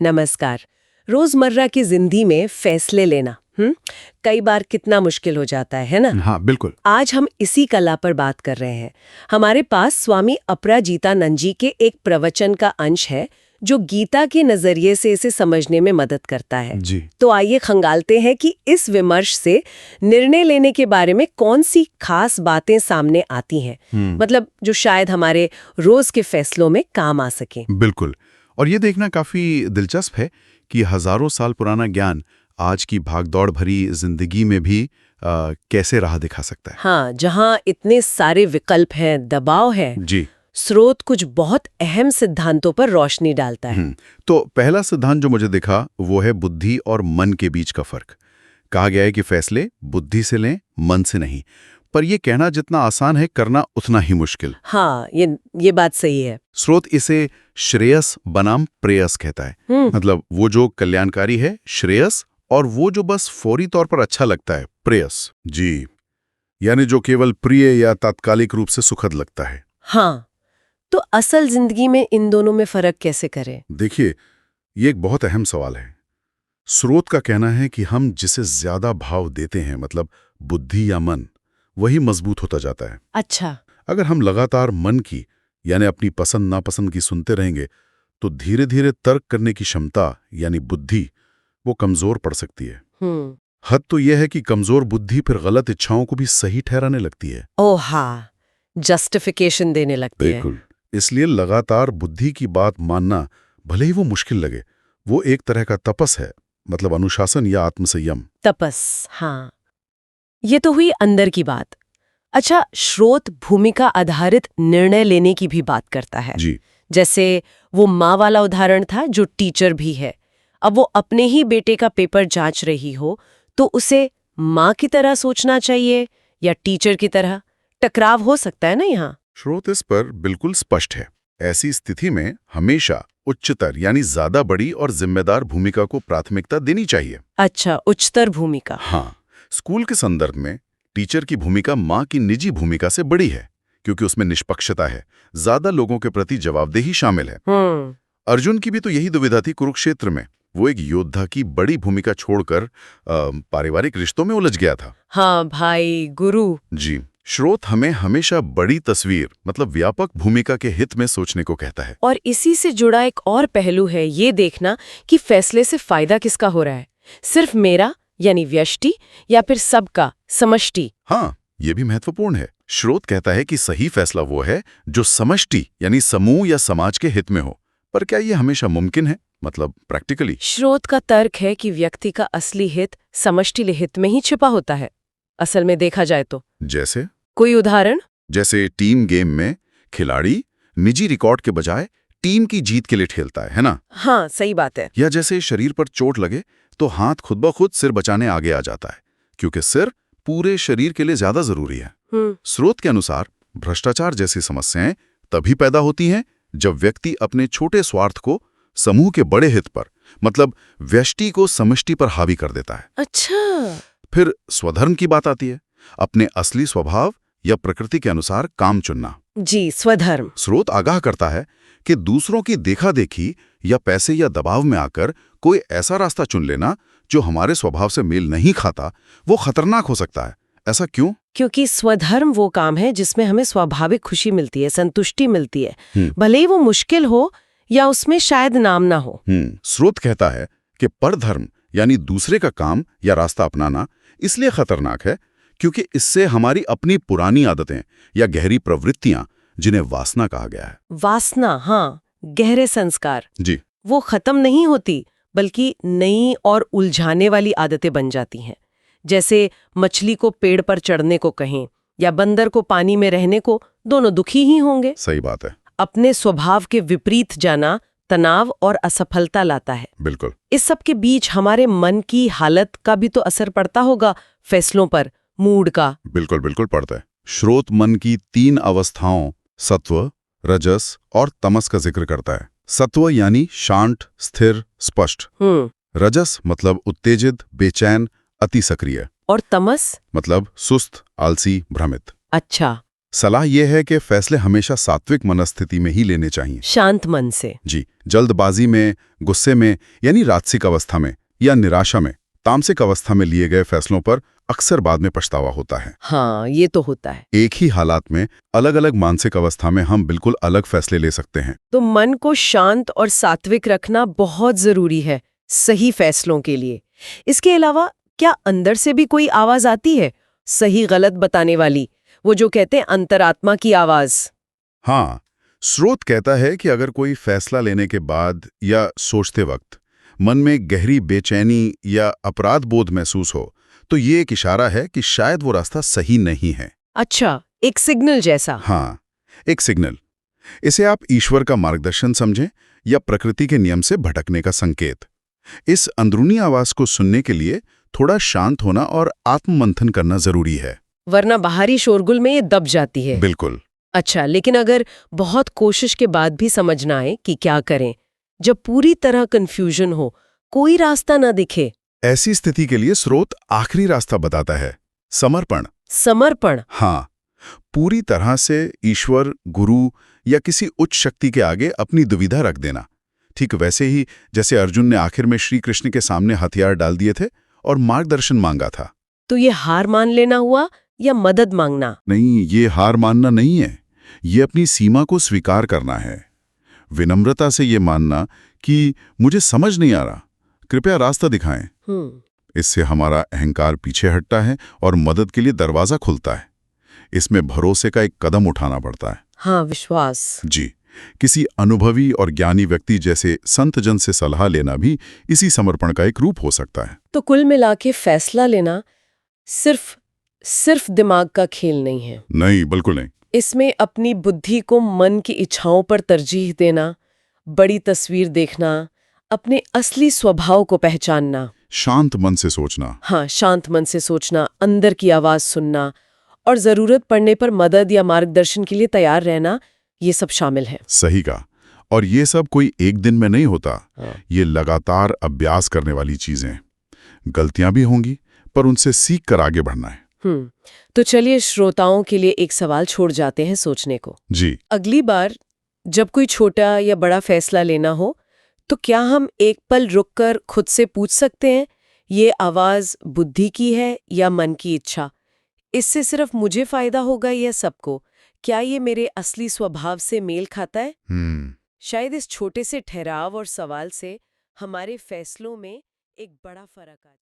नमस्कार। रोजमर्रा की जिंदगी में फैसले लेना कई बार कितना मुश्किल हो जाता है ना? हाँ, बिल्कुल। आज हम इसी कला पर बात कर रहे हैं। हमारे पास स्वामी अपराजितानंद जी के एक प्रवचन का अंश है जो गीता के नजरिए से इसे समझने में मदद करता है। जी। तो आइए खंगालते हैं कि इस विमर्श से निर्णय लेने के बारे में कौन सी खास बातें सामने आती हैं, मतलब जो शायद हमारे रोज के फैसलों में काम आ सके। बिल्कुल। और ये देखना काफी दिलचस्प है कि हजारों साल पुराना ज्ञान आज की भागदौड़ भरी जिंदगी में भी कैसे राह दिखा सकता है। हाँ, जहाँ इतने सारे विकल्प हैं, दबाव है, जी। स्रोत कुछ बहुत अहम सिद्धांतों पर रोशनी डालता है। तो पहला सिद्धांत जो मुझे दिखा वो है बुद्धि और मन के बीच का फर्क। कहा गया है कि फैसले बुद्धि से लें, मन से नहीं। पर यह कहना जितना आसान है, करना उतना ही मुश्किल। हाँ, ये बात सही है। स्रोत इसे श्रेयस बनाम प्रेयस कहता है। मतलब वो जो कल्याणकारी है श्रेयस, और वो जो बस फौरी तौर पर अच्छा लगता है प्रेयस। जी, यानी जो केवल प्रिय या तात्कालिक रूप से सुखद लगता है। हाँ, तो असल जिंदगी में इन दोनों में फर्क कैसे करें? देखिए, ये एक बहुत अहम सवाल है। स्रोत का कहना है कि हम जिसे ज्यादा भाव देते हैं, मतलब बुद्धि या मन, वही मजबूत होता जाता है। अच्छा। अगर हम लगातार मन की यानी अपनी पसंद नापसंद की सुनते रहेंगे तो धीरे धीरे तर्क करने की क्षमता यानी बुद्धि वो कमजोर पड़ सकती है। हद तो यह है कि कमजोर बुद्धि फिर गलत इच्छाओं को भी सही ठहराने लगती है। ओह हाँ, जस्टिफिकेशन देने लगती है। बिल्कुल। इसलिए लगातार बुद्धि की बात मानना, भले ही वो मुश्किल लगे, वो एक तरह का तपस है, मतलब अनुशासन या आत्मसंयम। तपस, हाँ। ये तो हुई अंदर की बात। अच्छा, स्रोत भूमिका आधारित निर्णय लेने की भी बात करता है। जी। जैसे वो माँ वाला उदाहरण था, जो टीचर भी है। अब वो अपने ही बेटे का पेपर जांच रही हो तो उसे माँ की तरह सोचना चाहिए या टीचर की तरह? टकराव हो सकता है ना यहाँ। स्रोत इस पर बिल्कुल स्पष्ट है। ऐसी स्थिति में हमेशा उच्चतर यानी ज्यादा बड़ी और जिम्मेदार भूमिका को प्राथमिकता देनी चाहिए। अच्छा, उच्चतर भूमिका। हाँ, स्कूल के संदर्भ में टीचर की भूमिका माँ की निजी भूमिका से बड़ी है, क्योंकि उसमें निष्पक्षता है, ज्यादा लोगों के प्रति जवाबदेही शामिल है। अर्जुन की भी तो यही दुविधा थी कुरुक्षेत्र में। वो एक योद्धा की बड़ी भूमिका छोड़कर पारिवारिक रिश्तों में उलझ गया था। हाँ, भाई गुरु। जी। स्रोत हमें हमेशा बड़ी तस्वीर, मतलब व्यापक भूमिका के हित में सोचने को कहता है। और इसी से जुड़ा एक और पहलू है ये देखना कि फैसले से फायदा किसका हो रहा है, सिर्फ मेरा यानी व्यष्टि, या फिर सबका समष्टि। हाँ, ये भी महत्वपूर्ण है। स्रोत कहता है कि सही फैसला वो है जो समष्टि यानी समूह या समाज के हित में हो। पर क्या ये हमेशा मुमकिन है, मतलब प्रैक्टिकली? स्रोत का तर्क है कि व्यक्ति का असली हित समष्टि हित में ही छिपा होता है, असल में देखा जाए तो। जैसे? कोई उदाहरण? जैसे टीम गेम में खिलाड़ी निजी रिकॉर्ड के बजाय टीम की जीत के लिए खेलता है ना? हाँ, सही बात है। या जैसे शरीर पर चोट लगे तो हाथ खुद ब खुद सिर बचाने आगे आ जाता है, क्योंकि सिर पूरे शरीर के लिए ज्यादा जरूरी है। स्रोत के अनुसार भ्रष्टाचार जैसी समस्याएं तभी पैदा होती हैं जब व्यक्ति अपने छोटे स्वार्थ को समूह के बड़े हित पर, मतलब व्यष्टि को समष्टि पर हावी कर देता है। अच्छा। फिर स्वधर्म की बात आती है, अपने असली स्वभाव या प्रकृति के अनुसार काम चुनना। जी, स्वधर्म। स्रोत आगाह करता है कि दूसरों की देखा देखी या पैसे या दबाव में आकर कोई ऐसा रास्ता चुन लेना जो हमारे स्वभाव से मेल नहीं खाता, वो खतरनाक हो सकता है। ऐसा क्यों? क्योंकि स्वधर्म वो काम है जिसमें हमें स्वाभाविक खुशी मिलती है, संतुष्टि मिलती है, भले ही वो मुश्किल हो या उसमें शायद नाम ना हो। स्रोत कहता है कि परधर्म यानी दूसरे का काम या रास्ता अपनाना इसलिए खतरनाक है क्योंकि इससे हमारी अपनी पुरानी आदतें या गहरी प्रवृत्तियां, जिन्हें वासना कहा गया है। वासना, हाँ, गहरे संस्कार। जी। वो खत्म नहीं होती, बल्कि नई और उलझाने वाली आदतें बन जाती हैं। जैसे मछली को पेड़ पर चढ़ने को कहें या बंदर को पानी में रहने को, दोनों दुखी ही होंगे। सही बात है। अपने स्वभाव के विपरीत जाना तनाव और असफलता लाता है। बिल्कुल। इस सब के बीच हमारे मन की हालत का भी तो असर पड़ता होगा फैसलों पर, मूड का। बिल्कुल बिल्कुल पड़ता है। स्रोत मन की 3 अवस्थाओं सत्व, रजस और तमस का जिक्र करता है। सत्व यानी शांत, स्थिर, स्पष्ट। रजस मतलब उत्तेजित, बेचैन, अति सक्रिय। और तमस मतलब सुस्त, आलसी, भ्रमित। अच्छा। सलाह यह है कि फैसले हमेशा सात्विक मनस्थिति में ही लेने चाहिए। शांत मन से। जी, जल्दबाजी में, गुस्से में, यानी राजसिक अवस्था में या निराशा में, तामसिक अवस्था में लिए गए फैसलों पर अक्सर बाद में पछतावा होता है। हाँ, ये तो होता है। एक ही हालात में अलग अलग मानसिक अवस्था में हम बिल्कुल अलग फैसले ले सकते हैं। तो मन को शांत और सात्विक रखना बहुत जरूरी है सही फैसलों के लिए। इसके अलावा क्या अंदर से भी कोई आवाज आती है, सही गलत बताने वाली, वो जो कहते हैं अंतरात्मा की आवाज? हाँ, स्रोत कहता है कि अगर कोई फैसला लेने के बाद या सोचते वक्त मन में गहरी बेचैनी या अपराध बोध महसूस हो, तो ये एक इशारा है कि शायद वो रास्ता सही नहीं है। अच्छा, एक सिग्नल जैसा। हाँ, एक सिग्नल। इसे आप ईश्वर का मार्गदर्शन समझें या प्रकृति के नियम से भटकने का संकेत। इस अंदरूनी आवाज को सुनने के लिए थोड़ा शांत होना और आत्ममंथन करना जरूरी है, वरना बाहरी शोरगुल में ये दब जाती है। बिल्कुल। अच्छा, लेकिन अगर बहुत कोशिश के बाद भी समझ ना आए कि क्या करें, जब पूरी तरह कंफ्यूजन हो, कोई रास्ता ना दिखे, ऐसी स्थिति के लिए स्रोत आखिरी रास्ता बताता है, समर्पण। समर्पण। हाँ, पूरी तरह से ईश्वर, गुरु या किसी उच्च शक्ति के आगे अपनी दुविधा रख देना। ठीक वैसे ही जैसे अर्जुन ने आखिर में श्री कृष्ण के सामने हथियार डाल दिए थे और मार्गदर्शन मांगा था। तो ये हार मान लेना हुआ या मदद मांगना? नहीं, ये हार मानना नहीं है, ये अपनी सीमा को स्वीकार करना है। विनम्रता से ये मानना कि मुझे समझ नहीं आ रहा, कृपया रास्ता दिखाएं। इससे हमारा अहंकार पीछे हटता है और मदद के लिए दरवाजा खुलता है। इसमें भरोसे का एक कदम उठाना पड़ता है। हाँ, विश्वास। जी, किसी अनुभवी और ज्ञानी व्यक्ति जैसे संत जन से सलाह लेना भी इसी समर्पण का एक रूप हो सकता है। तो कुल मिला के फैसला लेना सिर्फ दिमाग का खेल नहीं है। नहीं, बिल्कुल नहीं। इसमें अपनी बुद्धि को मन की इच्छाओं पर तरजीह देना, बड़ी तस्वीर देखना, अपने असली स्वभाव को पहचानना, शांत मन से सोचना। हाँ, शांत मन से सोचना, अंदर की आवाज सुनना और जरूरत पड़ने पर मदद या मार्गदर्शन के लिए तैयार रहना, ये सब शामिल है। सही कहा। और ये सब कोई एक दिन में नहीं होता। ये लगातार अभ्यास करने वाली चीजें। गलतियां भी होंगी, पर उनसे सीख कर आगे बढ़ना है। तो चलिए श्रोताओं के लिए एक सवाल छोड़ जाते हैं सोचने को। जी। अगली बार जब कोई छोटा या बड़ा फैसला लेना हो, तो क्या हम एक पल रुककर खुद से पूछ सकते हैं, ये आवाज बुद्धि की है या मन की इच्छा? इससे सिर्फ मुझे फायदा होगा या सबको? क्या ये मेरे असली स्वभाव से मेल खाता है? शायद इस छोटे से ठहराव और सवाल से हमारे फैसलों में एक बड़ा फर्क आ जाए।